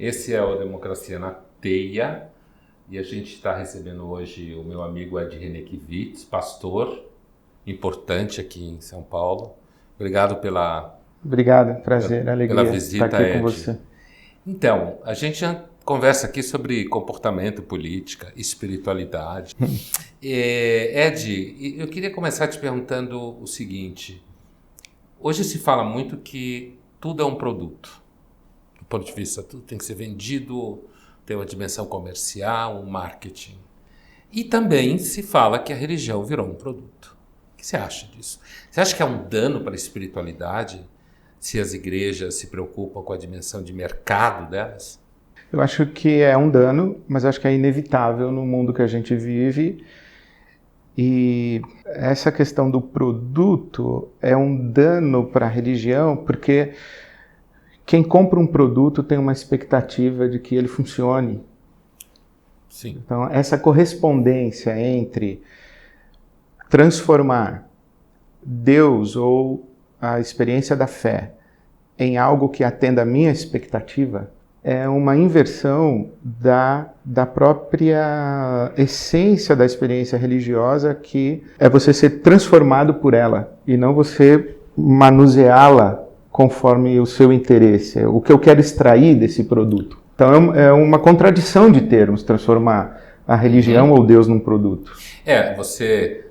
Esse é o Democracia na Teia e a gente está recebendo hoje o meu amigo Ed Renekiewicz, pastor importante aqui em São Paulo. Obrigado Obrigado, prazer, alegria pela visita, estar aqui Ed. com você. Então, a gente conversa aqui sobre comportamento, política, espiritualidade. Ed, eu queria começar te perguntando o seguinte. Hoje se fala muito que tudo é um produto. Do ponto de vista, tudo tem que ser vendido, tem uma dimensão comercial, um marketing. E também se fala que a religião virou um produto. O que você acha disso? Você acha que é um dano para a espiritualidade se as igrejas se preocupam com a dimensão de mercado delas? Eu acho que é um dano, mas acho que é inevitável no mundo que a gente vive. E essa questão do produto é um dano para a religião, porque quem compra um produto tem uma expectativa de que ele funcione. Sim. Então, essa correspondência entre transformar Deus ou a experiência da fé em algo que atenda à minha expectativa é uma inversão da própria essência da experiência religiosa, que é você ser transformado por ela e não você manuseá-la conforme o seu interesse, o que eu quero extrair desse produto. Então é uma contradição de termos, transformar a religião ou Deus num produto.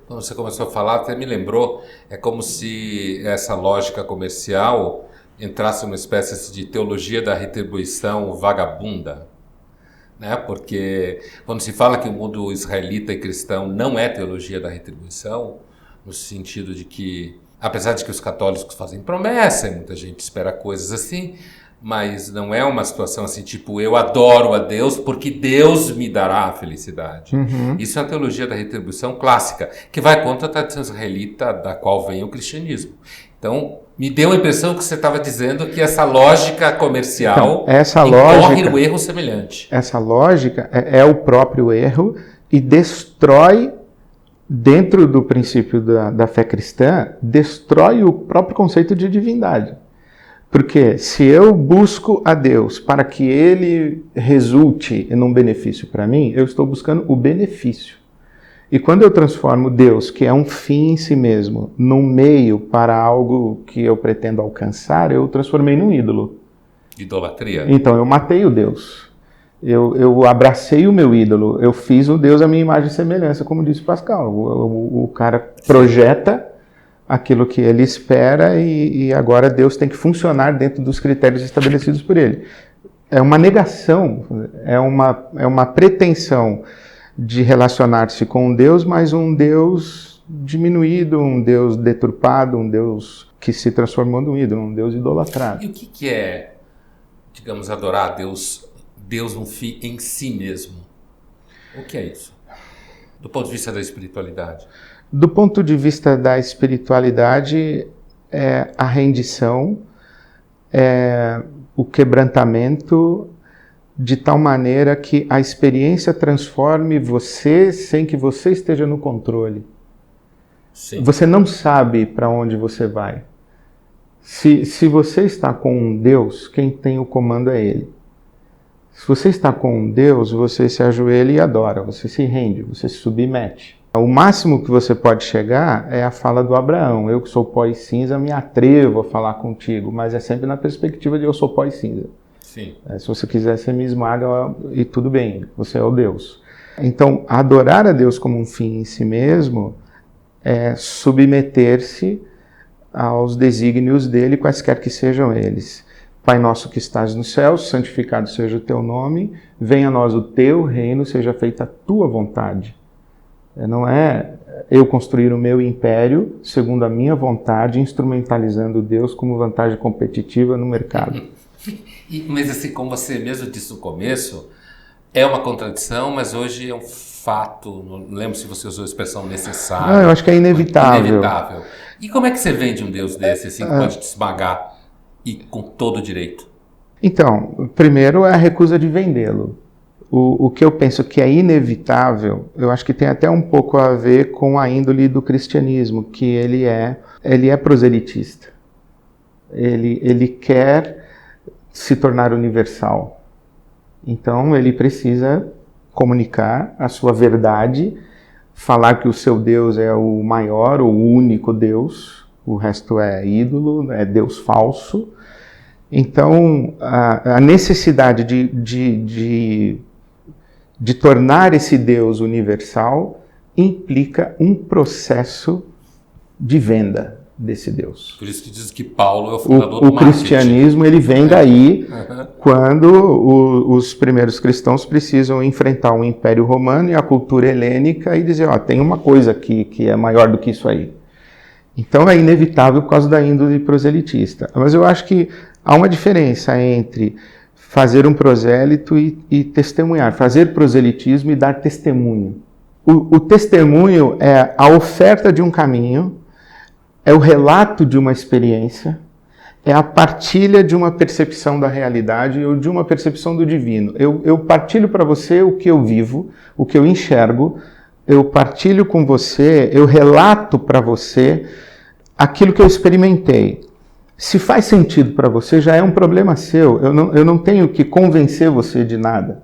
Quando você começou a falar, até me lembrou, é como se essa lógica comercial entrasse numa espécie de teologia da retribuição vagabunda, né? Porque quando se fala que o mundo israelita e cristão não é teologia da retribuição, no sentido de que, apesar de que os católicos fazem promessa e muita gente espera coisas assim, mas não é uma situação assim, tipo, eu adoro a Deus porque Deus me dará a felicidade. Isso é a teologia da retribuição clássica, que vai contra a tradição israelita da qual vem o cristianismo. Então, me deu a impressão que você estava dizendo que essa lógica comercial incorre no erro semelhante. Essa lógica é o próprio erro e destrói, dentro do princípio da fé cristã, destrói o próprio conceito de divindade. Porque se eu busco a Deus para que Ele resulte em um benefício para mim, eu estou buscando o benefício. E quando eu transformo Deus, que é um fim em si mesmo, num meio para algo que eu pretendo alcançar, eu transformei num ídolo. Idolatria. Então eu matei o Deus. Eu abracei o meu ídolo. Eu fiz o Deus à minha imagem e semelhança, como disse Pascal. O cara projeta aquilo que ele espera e agora Deus tem que funcionar dentro dos critérios estabelecidos por ele. É uma negação, é uma pretensão de relacionar-se com um Deus, mas um Deus diminuído, um Deus deturpado, um Deus que se transformou num ídolo, um Deus idolatrado. E o que é, digamos, adorar a Deus no fim em si mesmo? O que é isso? Do ponto de vista da espiritualidade. Do ponto de vista da espiritualidade, é a rendição, é o quebrantamento, de tal maneira que a experiência transforme você sem que você esteja no controle. Sim. Você não sabe para onde você vai. Se você está com um Deus, quem tem o comando é Ele. Se você está com um Deus, você se ajoelha e adora, você se rende, você se submete. O máximo que você pode chegar é a fala do Abraão. Eu que sou pó e cinza, me atrevo a falar contigo, mas é sempre na perspectiva de eu sou pó e cinza. Sim. Se você quiser, você me esmaga e tudo bem, você é o Deus. Então, adorar a Deus como um fim em si mesmo é submeter-se aos desígnios dele, quaisquer que sejam eles. Pai nosso que estás nos céus, santificado seja o teu nome, venha a nós o teu reino, seja feita a tua vontade. Não é eu construir o meu império segundo a minha vontade, instrumentalizando Deus como vantagem competitiva no mercado. Mas assim, como você mesmo disse no começo, é uma contradição, mas hoje é um fato, não lembro se você usou a expressão necessária. Não, eu acho que é inevitável. E como é que você vende um Deus desse, assim, que pode te esmagar e com todo o direito? Então, primeiro é a recusa de vendê-lo. O que eu penso que é inevitável, eu acho que tem até um pouco a ver com a índole do cristianismo, que ele é proselitista. Ele quer se tornar universal. Então ele precisa comunicar a sua verdade, falar que o seu Deus é o maior, o único Deus, o resto é ídolo, é Deus falso. Então a necessidade de tornar esse Deus universal implica um processo de venda desse Deus. Por isso que diz que Paulo é o fundador do marketing. O cristianismo ele vem daí quando os primeiros cristãos precisam enfrentar o Império Romano e a cultura helênica e dizer, tem uma coisa aqui que é maior do que isso aí. Então é inevitável por causa da índole proselitista. Mas eu acho que há uma diferença entre fazer um prosélito e testemunhar, fazer proselitismo e dar testemunho. O testemunho é a oferta de um caminho, é o relato de uma experiência, é a partilha de uma percepção da realidade ou de uma percepção do divino. Eu partilho para você o que eu vivo, o que eu enxergo, eu partilho com você, eu relato para você aquilo que eu experimentei. Se faz sentido para você, já é um problema seu. Eu não tenho que convencer você de nada.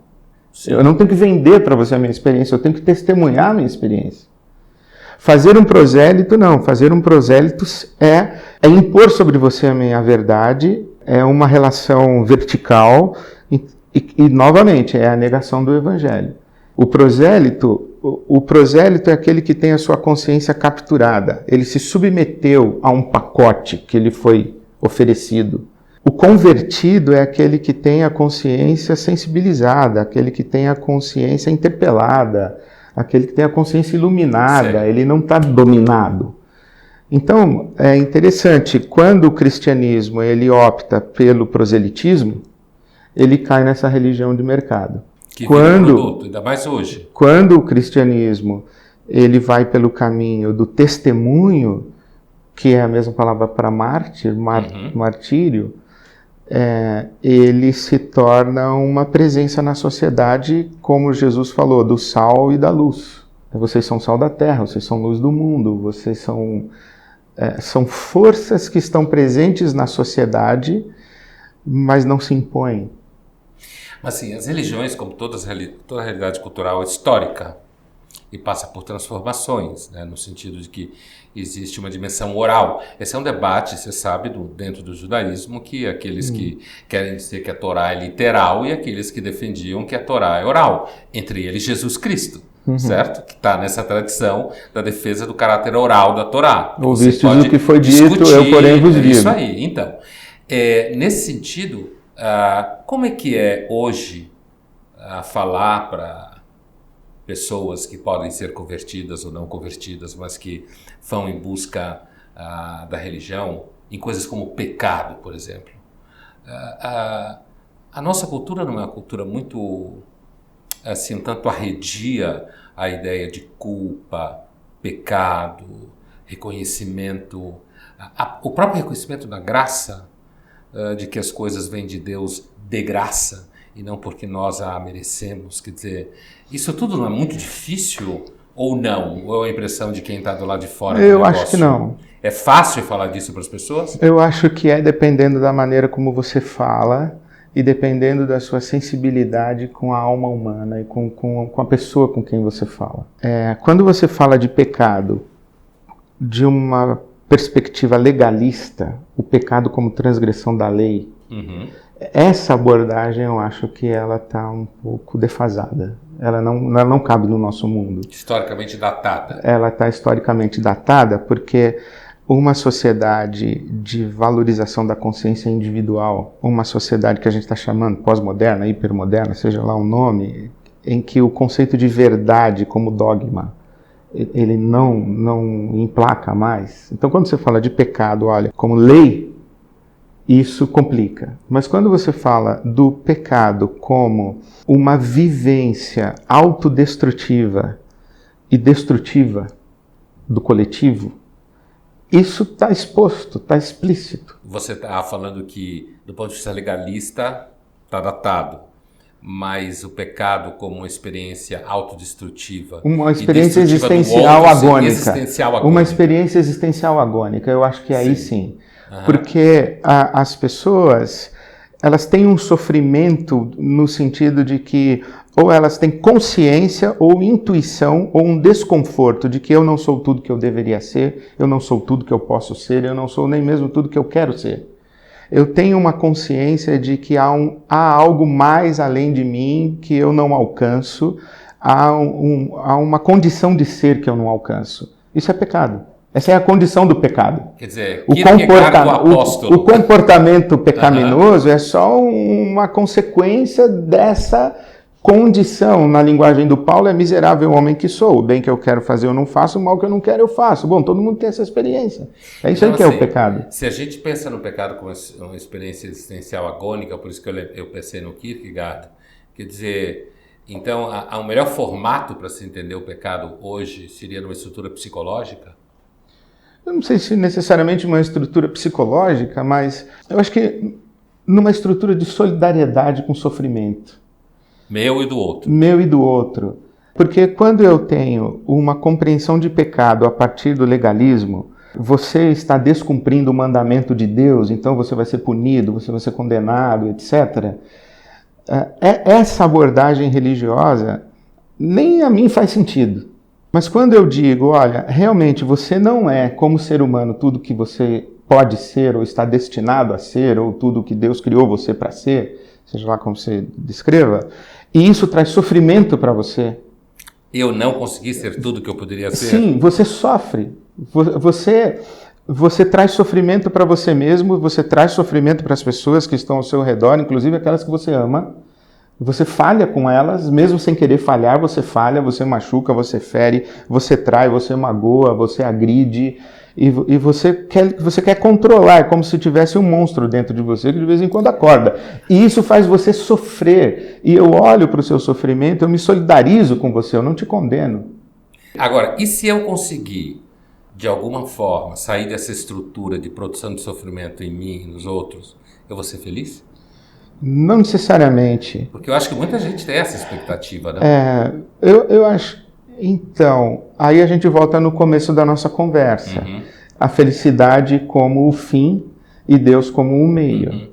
Sim. Eu não tenho que vender para você a minha experiência, eu tenho que testemunhar a minha experiência. Fazer um prosélito, não. Fazer um prosélito é impor sobre você a minha verdade, é uma relação vertical e novamente, é a negação do evangelho. O prosélito é aquele que tem a sua consciência capturada. Ele se submeteu a um pacote que lhe foi oferecido. O convertido é aquele que tem a consciência sensibilizada, aquele que tem a consciência interpelada, aquele que tem a consciência iluminada, ele não está dominado. Então, é interessante, quando o cristianismo ele opta pelo proselitismo, ele cai nessa religião de mercado. Que vira produto, ainda mais hoje. Quando o cristianismo ele vai pelo caminho do testemunho, que é a mesma palavra para mártir, martírio, ele se torna uma presença na sociedade, como Jesus falou, do sal e da luz. Vocês são sal da terra, vocês são luz do mundo, vocês são forças que estão presentes na sociedade, mas não se impõem. Mas sim, as religiões, como toda realidade cultural, é histórica e passa por transformações, né, no sentido de que existe uma dimensão oral. Esse é um debate, você sabe, dentro do judaísmo, que aqueles que querem dizer que a Torá é literal e aqueles que defendiam que a Torá é oral. Entre eles, Jesus Cristo, certo? Que está nessa tradição da defesa do caráter oral da Torá. Ouvistes o que foi dito, eu porém vos digo. Isso aí. Então, nesse sentido, como é que é hoje falar para pessoas que podem ser convertidas ou não convertidas, mas que vão em busca da religião, em coisas como pecado, por exemplo. A nossa cultura não é uma cultura muito, assim, tanto arredia a ideia de culpa, pecado, reconhecimento, o próprio reconhecimento da graça, de que as coisas vêm de Deus de graça, e não porque nós a merecemos. Quer dizer, isso tudo não é muito difícil ou não? Ou é a impressão de quem está do lado de fora do negócio? Eu acho que não. É fácil falar disso para as pessoas? Eu acho que dependendo da maneira como você fala e dependendo da sua sensibilidade com a alma humana e com a pessoa com quem você fala. Quando você fala de pecado de uma perspectiva legalista, o pecado como transgressão da lei, essa abordagem eu acho que ela está um pouco defasada. Ela não cabe no nosso mundo. Historicamente datada. Ela está historicamente datada porque uma sociedade de valorização da consciência individual, uma sociedade que a gente está chamando pós-moderna, hipermoderna, seja lá o nome, em que o conceito de verdade como dogma, ele não emplaca mais. Então quando você fala de pecado, olha, como lei, isso complica. Mas quando você fala do pecado como uma vivência autodestrutiva e destrutiva do coletivo, isso está exposto, está explícito. Você está falando que, do ponto de vista legalista, está datado, mas o pecado como uma experiência autodestrutiva. Uma experiência existencial agônica. Uma experiência existencial agônica, eu acho que aí sim. Porque as pessoas, elas têm um sofrimento no sentido de que ou elas têm consciência ou intuição ou um desconforto de que eu não sou tudo que eu deveria ser, eu não sou tudo que eu posso ser, eu não sou nem mesmo tudo que eu quero ser. Eu tenho uma consciência de que há algo mais além de mim que eu não alcanço, há uma condição de ser que eu não alcanço. Isso é pecado. Essa é a condição do pecado. Quer dizer, o comportamento pecaminoso é só uma consequência dessa condição. Na linguagem do Paulo, é miserável homem que sou. O bem que eu quero fazer eu não faço, o mal que eu não quero eu faço. Bom, todo mundo tem essa experiência. É isso então, aí que é o pecado. Se a gente pensa no pecado como uma experiência existencial agônica, por isso que eu pensei no Kierkegaard, quer dizer, então, o melhor formato para se entender o pecado hoje seria numa estrutura psicológica? Eu não sei se necessariamente uma estrutura psicológica, mas eu acho que numa estrutura de solidariedade com o sofrimento. Meu e do outro. Meu e do outro. Porque quando eu tenho uma compreensão de pecado a partir do legalismo, você está descumprindo o mandamento de Deus, então você vai ser punido, você vai ser condenado, etc. Essa abordagem religiosa nem a mim faz sentido. Mas quando eu digo, olha, realmente você não é, como ser humano, tudo que você pode ser ou está destinado a ser, ou tudo que Deus criou você para ser, seja lá como você descreva, e isso traz sofrimento para você. Eu não consegui ser tudo que eu poderia ser? Sim, você sofre. Você traz sofrimento para você mesmo, você traz sofrimento para as pessoas que estão ao seu redor, inclusive aquelas que você ama. Você falha com elas, mesmo sem querer falhar, você falha, você machuca, você fere, você trai, você magoa, você agride, e você quer controlar, é como se tivesse um monstro dentro de você que de vez em quando acorda. E isso faz você sofrer. E eu olho para o seu sofrimento, eu me solidarizo com você, eu não te condeno. Agora, e se eu conseguir, de alguma forma, sair dessa estrutura de produção de sofrimento em mim e nos outros, eu vou ser feliz? Não necessariamente. Porque eu acho que muita gente tem essa expectativa, né? Eu acho... Então, aí a gente volta no começo da nossa conversa. Uhum. A felicidade como o fim e Deus como o meio. Uhum.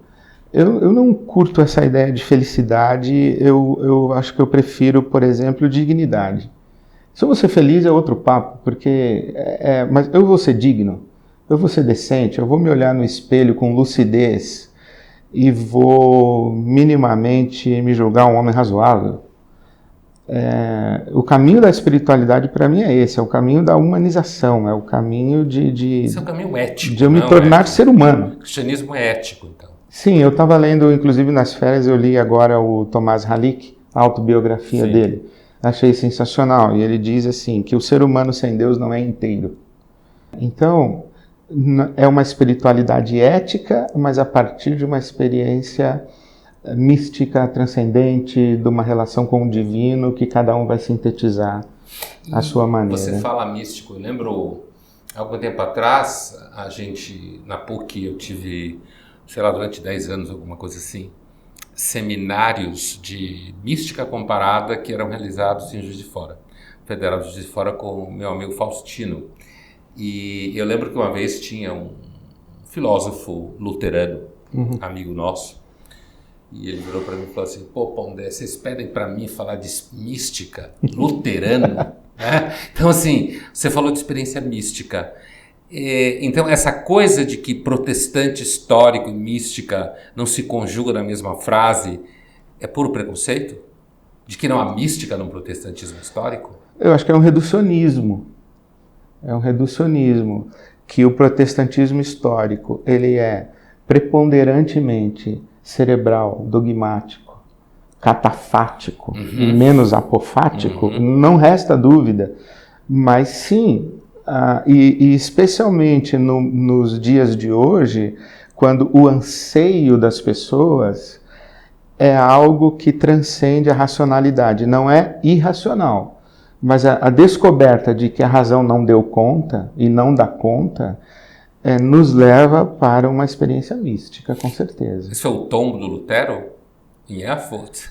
Eu não curto essa ideia de felicidade, eu acho que eu prefiro, por exemplo, dignidade. Se eu vou ser feliz é outro papo, porque... mas eu vou ser digno, eu vou ser decente, eu vou me olhar no espelho com lucidez e vou minimamente me julgar um homem razoável. O caminho da espiritualidade para mim é esse, é o caminho da humanização, é o caminho Esse é um caminho ético. De eu me tornar ser humano. O cristianismo é ético, então. Sim, eu estava lendo, inclusive nas férias, eu li agora o Tomás Halik, a autobiografia dele. Achei sensacional. E ele diz assim, que o ser humano sem Deus não é inteiro. Então, é uma espiritualidade ética, mas a partir de uma experiência mística, transcendente, de uma relação com o divino, que cada um vai sintetizar à sua maneira. Você fala místico, eu lembro, algum tempo atrás, a gente, na PUC, eu tive, sei lá, durante 10 anos, alguma coisa assim, seminários de mística comparada que eram realizados em Juiz de Fora, Federal de Juiz de Fora, com o meu amigo Faustino. E eu lembro que uma vez tinha um filósofo luterano, amigo nosso, e ele virou para mim e falou assim, pô, Pondé, vocês pedem para mim falar de mística luterano? Né? Então, assim, você falou de experiência mística. Então, essa coisa de que protestante histórico e mística não se conjugam na mesma frase é puro preconceito? De que não há mística no protestantismo histórico? Eu acho que é um reducionismo. É um reducionismo que o protestantismo histórico ele é preponderantemente cerebral, dogmático, catafático e menos apofático, não resta dúvida. Mas sim, e especialmente nos dias de hoje, quando o anseio das pessoas é algo que transcende a racionalidade, não é irracional. Mas a descoberta de que a razão não deu conta e não dá conta nos leva para uma experiência mística, com certeza. Isso é o tombo do Lutero em Erfurt?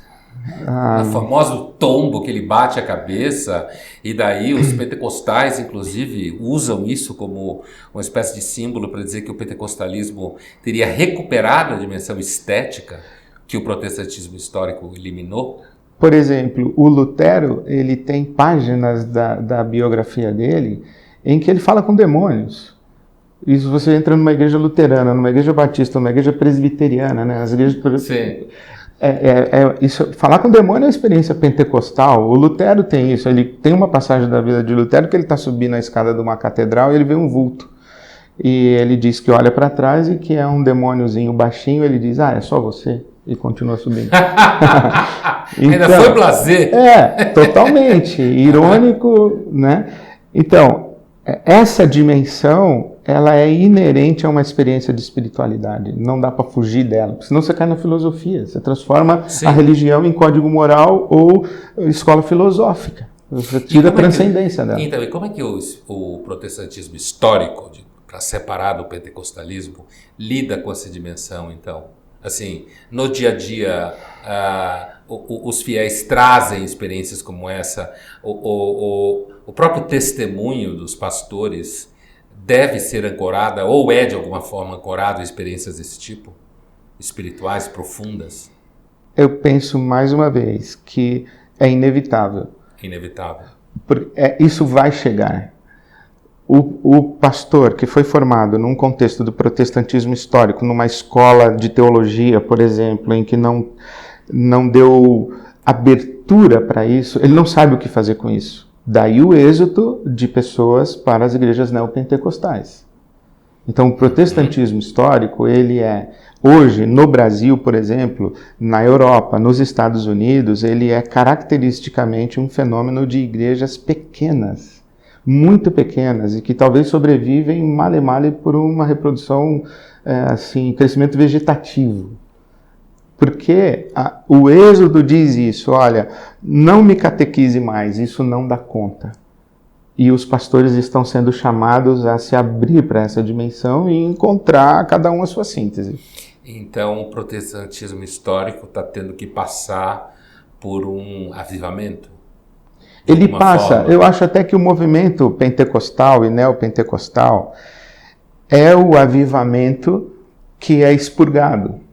O famoso tombo que ele bate a cabeça, e daí os pentecostais, inclusive, usam isso como uma espécie de símbolo para dizer que o pentecostalismo teria recuperado a dimensão estética que o protestantismo histórico eliminou. Por exemplo, o Lutero, ele tem páginas da biografia dele em que ele fala com demônios. Isso você entra numa igreja luterana, numa igreja batista, numa igreja presbiteriana, né? As igrejas... Sim. Isso, falar com demônio é uma experiência pentecostal. O Lutero tem isso. Ele tem uma passagem da vida de Lutero que ele está subindo a escada de uma catedral e ele vê um vulto. E ele diz que olha para trás e que é um demôniozinho baixinho. Ele diz, é só você. E continua subindo. Então, ainda foi blasé. Totalmente. Irônico, né? Então, essa dimensão, ela é inerente a uma experiência de espiritualidade. Não dá para fugir dela. Senão você cai na filosofia. Você transforma a religião em código moral ou escola filosófica. Você tira a transcendência dela. Então, e como é que o protestantismo histórico, para separar do pentecostalismo, lida com essa dimensão, então? Assim, no dia a dia, os fiéis trazem experiências como essa, o próprio testemunho dos pastores deve ser ancorada, ou é de alguma forma ancorado em experiências desse tipo, espirituais, profundas? Eu penso mais uma vez que é inevitável. Inevitável. Isso vai chegar. O pastor que foi formado num contexto do protestantismo histórico, numa escola de teologia, por exemplo, em que não deu abertura para isso, ele não sabe o que fazer com isso. Daí o êxodo de pessoas para as igrejas neopentecostais. Então, o protestantismo histórico, ele hoje, no Brasil, por exemplo, na Europa, nos Estados Unidos, ele é caracteristicamente um fenômeno de igrejas pequenas, muito pequenas, e que talvez sobrevivem male por uma reprodução, crescimento vegetativo. Porque o Êxodo diz isso, olha, não me catequize mais, isso não dá conta. E os pastores estão sendo chamados a se abrir para essa dimensão e encontrar cada um a sua síntese. Então o protestantismo histórico está tendo que passar por um avivamento? Ele passa, eu acho até que o movimento pentecostal e neopentecostal é o avivamento que é expurgado.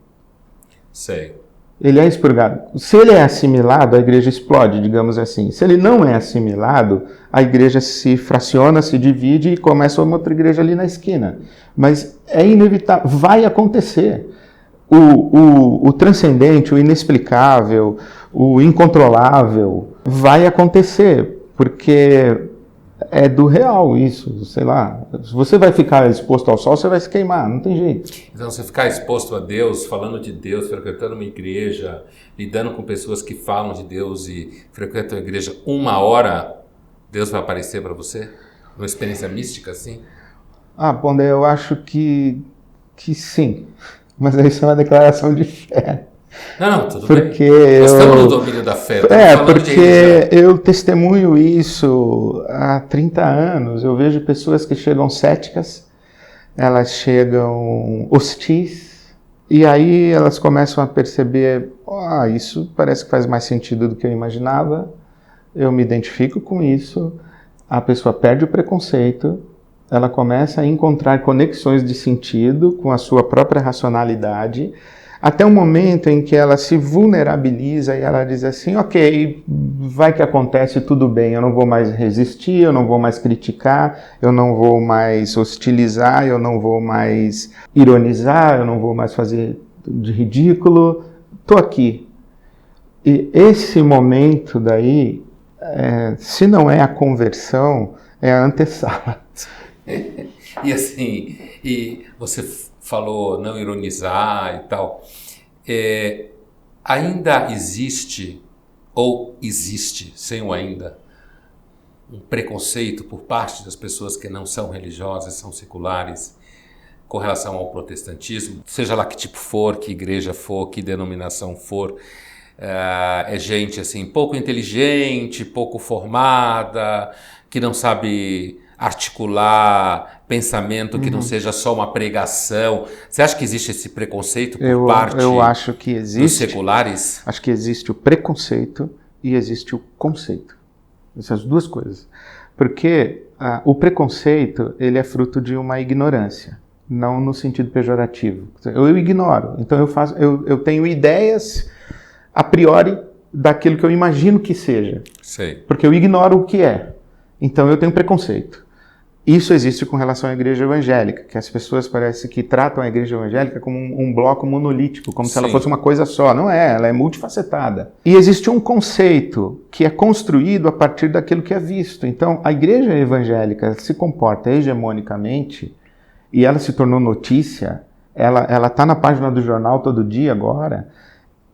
Sei. Ele é expurgado. Se ele é assimilado, a igreja explode, digamos assim. Se ele não é assimilado, a igreja se fraciona, se divide e começa uma outra igreja ali na esquina. Mas é inevitável, vai acontecer. O transcendente, o inexplicável, o incontrolável vai acontecer, porque é do real isso, sei lá. Se você vai ficar exposto ao sol, você vai se queimar, não tem jeito. Então, você ficar exposto a Deus, falando de Deus, frequentando uma igreja, lidando com pessoas que falam de Deus e frequentam a igreja 1 hora, Deus vai aparecer para você? Uma experiência mística assim? Bom, daí eu acho que sim. Mas isso é uma declaração de fé. Não, tudo porque bem. Nós estamos no domínio da fé. Porque eu testemunho isso há 30 anos. Eu vejo pessoas que chegam céticas, elas chegam hostis, e aí elas começam a perceber, isso parece que faz mais sentido do que eu imaginava, eu me identifico com isso, a pessoa perde o preconceito, ela começa a encontrar conexões de sentido com a sua própria racionalidade, até o momento em que ela se vulnerabiliza e ela diz assim, ok, vai que acontece, tudo bem, eu não vou mais resistir, eu não vou mais criticar, eu não vou mais hostilizar, eu não vou mais ironizar, eu não vou mais fazer de ridículo, estou aqui. E esse momento daí, se não é a conversão, é a antessala. E assim, e você falou não ironizar e tal, ainda existe, ou existe, sem o ainda, um preconceito por parte das pessoas que não são religiosas, são seculares, com relação ao protestantismo, seja lá que tipo for, que igreja for, que denominação for, é gente assim, pouco inteligente, pouco formada, que não sabe articular pensamento que não seja só uma pregação? Você acha que existe esse preconceito por eu acho que dos existe, seculares? acho que existe o preconceito e existe o conceito. Essas duas coisas. Porque o preconceito, ele é fruto de uma ignorância, não no sentido pejorativo. Eu ignoro, então eu tenho ideias a priori daquilo que eu imagino que seja. Sei. Porque eu ignoro o que é. Então eu tenho preconceito. Isso existe com relação à igreja evangélica, que as pessoas parece que tratam a igreja evangélica como um bloco monolítico, como se ela fosse uma coisa só. Não é, ela é multifacetada. E existe um conceito que é construído a partir daquilo que é visto. Então, a igreja evangélica se comporta hegemonicamente e ela se tornou notícia, ela está na página do jornal todo dia agora,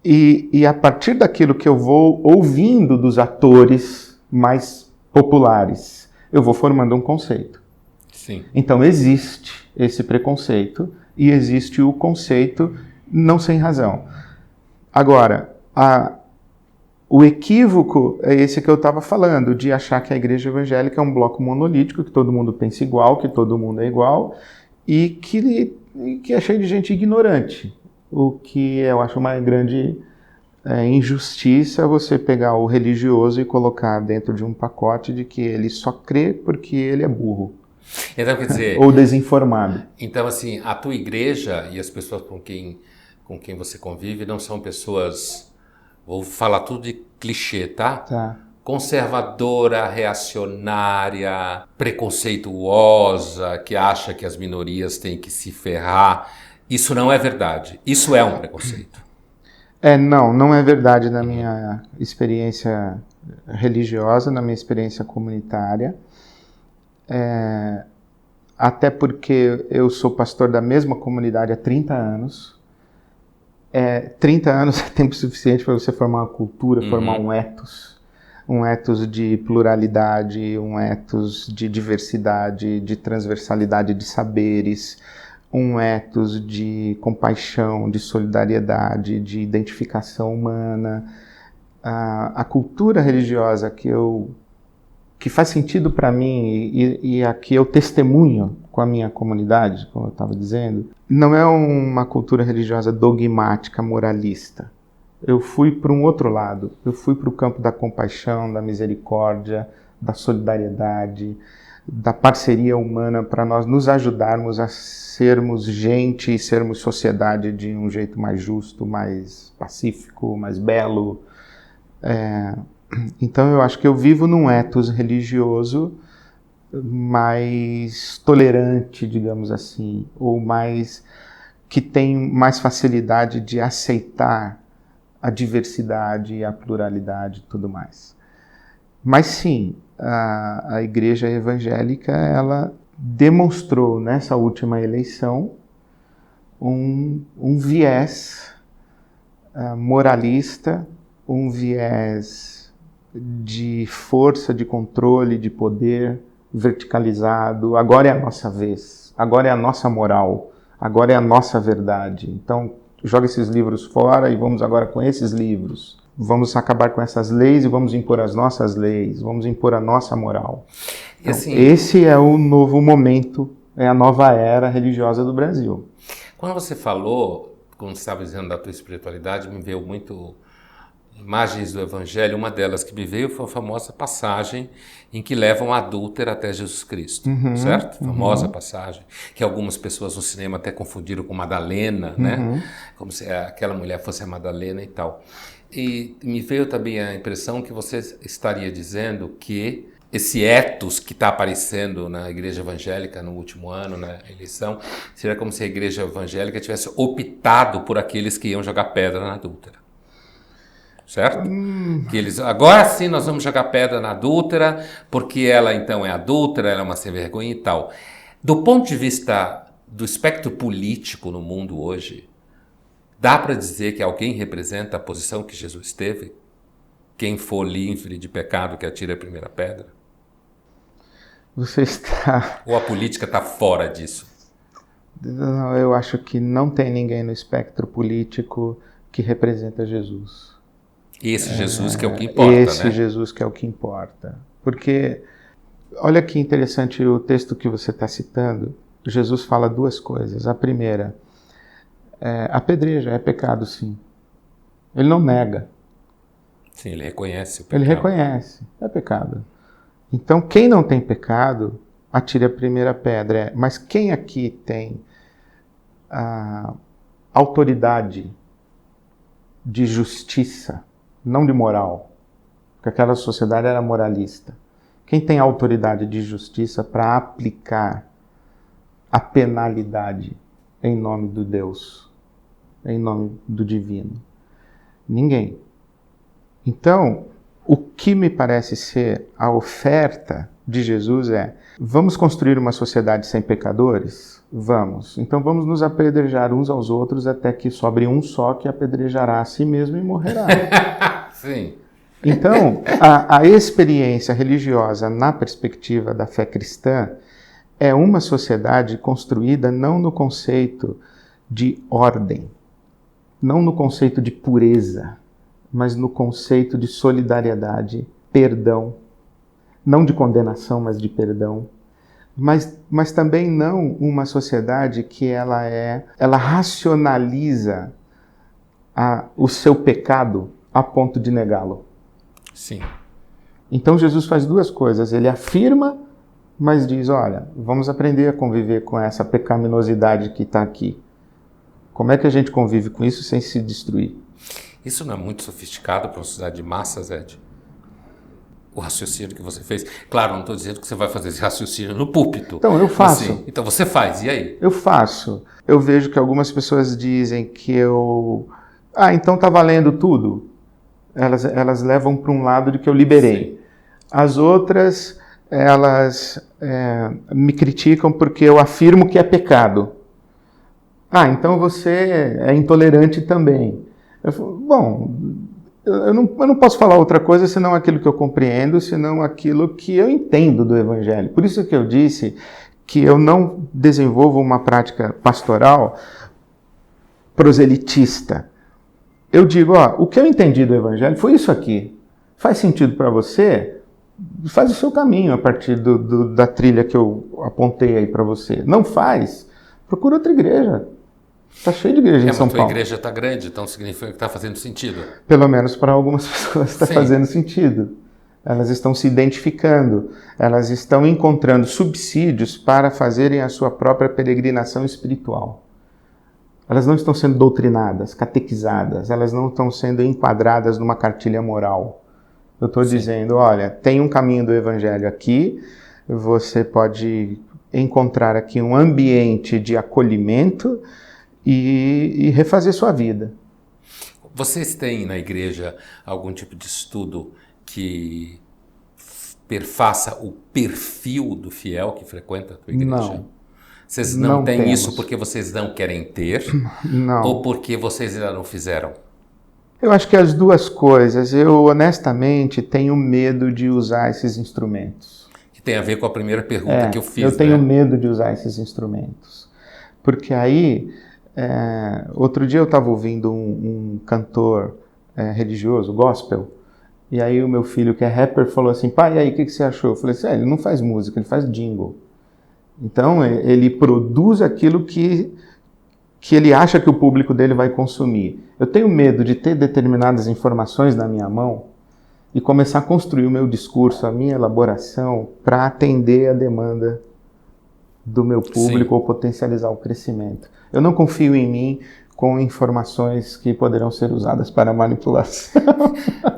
e a partir daquilo que eu vou ouvindo dos atores mais populares, eu vou formando um conceito. Sim. Então existe esse preconceito e existe o conceito não sem razão. Agora, o equívoco é esse que eu estava falando, de achar que a igreja evangélica é um bloco monolítico, que todo mundo pensa igual, que todo mundo é igual, e que é cheio de gente ignorante. O que eu acho uma grande injustiça você pegar o religioso e colocar dentro de um pacote de que ele só crê porque ele é burro. Então, quer dizer... ou desinformado. Então, assim, a tua igreja e as pessoas com quem você convive não são pessoas, vou falar tudo de clichê, tá? Tá. Conservadora, reacionária, preconceituosa, que acha que as minorias têm que se ferrar. Isso não é verdade. Isso é um preconceito. Não é verdade na minha experiência religiosa, na minha experiência comunitária. Até porque eu sou pastor da mesma comunidade há 30 anos. 30 anos é tempo suficiente para você formar uma cultura, formar um ethos de pluralidade, um ethos de diversidade, de transversalidade de saberes, um ethos de compaixão, de solidariedade, de identificação humana. A cultura religiosa que faz sentido para mim e a que eu testemunho com a minha comunidade, como eu estava dizendo, não é uma cultura religiosa dogmática, moralista. Eu fui para um outro lado. Eu fui para o campo da compaixão, da misericórdia, da solidariedade, da parceria humana, para nós nos ajudarmos a sermos gente e sermos sociedade de um jeito mais justo, mais pacífico, mais belo. Então eu acho que eu vivo num ethos religioso mais tolerante, digamos assim, ou que tem mais facilidade de aceitar a diversidade e a pluralidade e tudo mais. Mas sim, a igreja evangélica, ela demonstrou nessa última eleição um viés moralista, um viés de força, de controle, de poder verticalizado. Agora é a nossa vez, agora é a nossa moral, agora é a nossa verdade. Então, joga esses livros fora e vamos agora com esses livros. Vamos acabar com essas leis e vamos impor as nossas leis, vamos impor a nossa moral. Então, assim, esse é o novo momento, é a nova era religiosa do Brasil. Quando você falou, quando você estava dizendo da tua espiritualidade, me veio muito imagens do Evangelho. Uma delas que me veio foi a famosa passagem em que levam a adúltera até Jesus Cristo, certo? Famosa passagem, que algumas pessoas no cinema até confundiram com Madalena, né? Como se aquela mulher fosse a Madalena e tal. E me veio também a impressão que você estaria dizendo que esse ethos que está aparecendo na igreja evangélica no último ano, na eleição, seria como se a igreja evangélica tivesse optado por aqueles que iam jogar pedra na adúltera. Certo? Que eles, agora sim nós vamos jogar pedra na adúltera, porque ela então é adúltera, ela é uma sem vergonha e tal. Do ponto de vista do espectro político no mundo hoje, dá para dizer que alguém representa a posição que Jesus teve? Quem for livre de pecado que atire a primeira pedra? Você está... Ou a política está fora disso? Não, eu acho que não tem ninguém no espectro político que representa Jesus. Esse Jesus que é o que importa, esse né? Jesus que é o que importa. Porque Olha que interessante o texto que você está citando. Jesus fala duas coisas. A primeira, apedreja, é pecado sim. Ele não nega. Sim, ele reconhece o pecado. Ele reconhece, é pecado. Então, quem não tem pecado, atire a primeira pedra. Mas quem aqui tem a autoridade de justiça, não de moral? Porque aquela sociedade era moralista. Quem tem autoridade de justiça para aplicar a penalidade em nome do Deus, em nome do divino? Ninguém. Então, o que me parece ser a oferta de Jesus é: vamos construir uma sociedade sem pecadores? Vamos. Então vamos nos apedrejar uns aos outros até que sobre um só que apedrejará a si mesmo e morrerá. Sim. Então, a experiência religiosa na perspectiva da fé cristã é uma sociedade construída não no conceito de ordem, não no conceito de pureza, mas no conceito de solidariedade, perdão, não de condenação, mas de perdão, mas também não uma sociedade que ela racionaliza o seu pecado a ponto de negá-lo. Sim. Então Jesus faz duas coisas, ele afirma, mas diz, olha, vamos aprender a conviver com essa pecaminosidade que está aqui. Como é que a gente convive com isso sem se destruir? Isso não é muito sofisticado para uma sociedade de massas, Ed? O raciocínio que você fez. Claro, não estou dizendo que você vai fazer esse raciocínio no púlpito. Então, eu faço. Assim, então você faz, e aí? Eu faço. Eu vejo que algumas pessoas dizem que eu... então está valendo tudo. Elas levam para um lado de que eu liberei. Sim. As outras, elas me criticam porque eu afirmo que é pecado. Então você é intolerante também. Eu falo, bom, eu não posso falar outra coisa senão aquilo que eu compreendo, senão aquilo que eu entendo do Evangelho. Por isso que eu disse que eu não desenvolvo uma prática pastoral proselitista. Eu digo, o que eu entendi do Evangelho foi isso aqui. Faz sentido para você? Faz o seu caminho a partir da trilha que eu apontei aí para você. Não faz? Procura outra igreja. Está cheio de igreja em São Paulo. A igreja está grande, então significa que está fazendo sentido. Pelo menos para algumas pessoas está fazendo sentido. Elas estão se identificando, elas estão encontrando subsídios para fazerem a sua própria peregrinação espiritual. Elas não estão sendo doutrinadas, catequizadas, elas não estão sendo enquadradas numa cartilha moral. Eu estou dizendo, olha, tem um caminho do Evangelho aqui, você pode encontrar aqui um ambiente de acolhimento e refazer sua vida. Vocês têm na igreja algum tipo de estudo que perfaça o perfil do fiel que frequenta a tua igreja? Não. Vocês não têm isso porque vocês não querem ter? Não. Ou porque vocês ainda não fizeram? Eu acho que as duas coisas. Eu, honestamente, tenho medo de usar esses instrumentos. Que tem a ver com a primeira pergunta que eu fiz. Eu tenho medo de usar esses instrumentos. Porque aí, outro dia eu estava ouvindo um cantor religioso, gospel, e aí o meu filho, que é rapper, falou assim, pai, e aí, o que você achou? Eu falei assim, ele não faz música, ele faz jingle. Então, ele produz aquilo que ele acha que o público dele vai consumir. Eu tenho medo de ter determinadas informações na minha mão e começar a construir o meu discurso, a minha elaboração, para atender a demanda do meu público. Sim. Ou potencializar o crescimento. Eu não confio em mim com informações que poderão ser usadas para manipulação.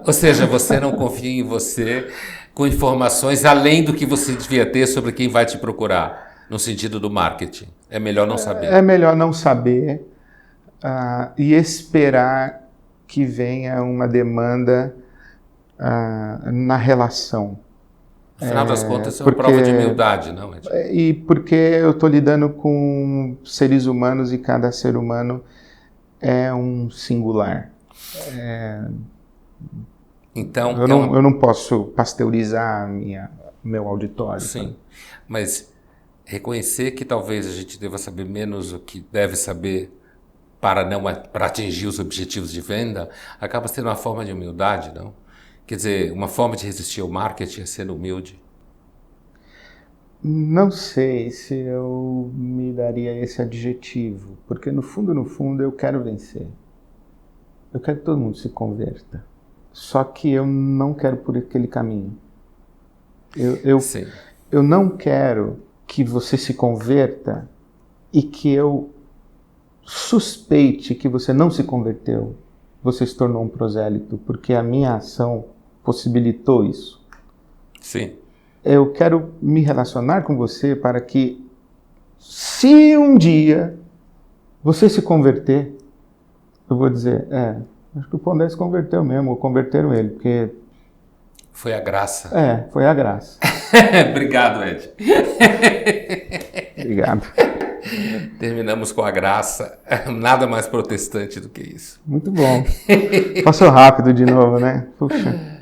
Ou seja, você não confia em você com informações além do que você devia ter sobre quem vai te procurar. No sentido do marketing. É melhor não saber. É melhor não saber e esperar que venha uma demanda na relação. Afinal das contas, isso é uma prova de humildade, não? E porque eu estou lidando com seres humanos e cada ser humano é um singular. Então, eu não posso pasteurizar meu auditório. Sim, mas reconhecer que talvez a gente deva saber menos o que deve saber para atingir os objetivos de venda, acaba sendo uma forma de humildade, não? Quer dizer, uma forma de resistir ao marketing é sendo humilde. Não sei se eu me daria esse adjetivo, porque no fundo eu quero vencer. Eu quero que todo mundo se converta. Só que eu não quero por aquele caminho. Eu não quero que você se converta e que eu suspeite que você não se converteu, você se tornou um prosélito, porque a minha ação possibilitou isso. Sim. Eu quero me relacionar com você para que, se um dia você se converter, eu vou dizer, acho que o Pondé se converteu mesmo, ou converteram ele, porque... Foi a graça. Foi a graça. Obrigado, Ed. Obrigado. Terminamos com a graça. Nada mais protestante do que isso. Muito bom. Passou rápido de novo, né? Puxa.